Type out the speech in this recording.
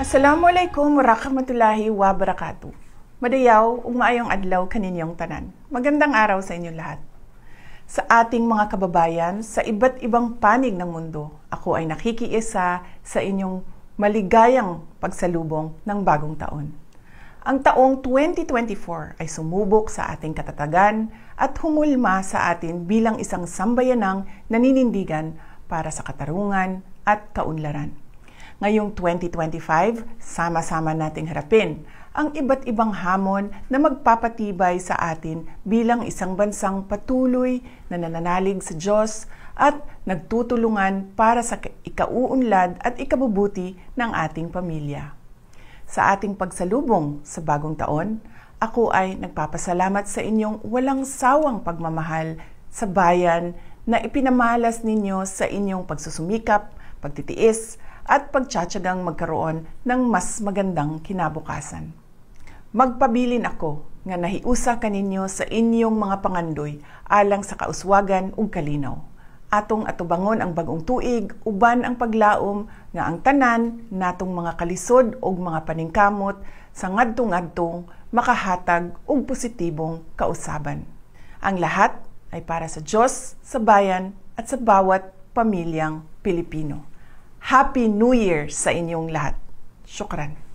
Assalamualaikum warahmatullahi wabarakatuh. Madayaw ug maayong adlaw kaninyong tanan. Magandang araw sa inyong lahat. Sa ating mga kababayan sa iba't ibang panig ng mundo, ako ay nakikiisa sa inyong maligayang pagsalubong ng bagong taon. Ang taong 2024 ay sumubok sa ating katatagan at humulma sa atin bilang isang sambayanang naninindigan para sa katarungan at kaunlaran. Ngayong 2025, sama-sama nating harapin ang iba't ibang hamon na magpapatibay sa atin bilang isang bansang patuloy na nananalig sa Diyos at nagtutulungan para sa ikauunlad at ikabubuti ng ating pamilya. Sa ating pagsalubong sa bagong taon, ako ay nagpapasalamat sa inyong walang sawang pagmamahal sa bayan na ipinamalas ninyo sa inyong pagsusumikap, pagtitiis, at pagtsatsagang magkaroon ng mas magandang kinabukasan. Magpabilin ako nga nahiusa kaninyo sa inyong mga pangandoy alang sa kauswagan ug kalinaw. Atong atubangon ang bagong tuig uban ang paglaom nga ang tanan natong mga kalisod ug mga paningkamot sa ngadtong-adtong makahatag og positibong kausaban. Ang lahat ay para sa Diyos, sa bayan at sa bawat pamilyang Pilipino. Happy New Year sa inyong lahat. Syukran.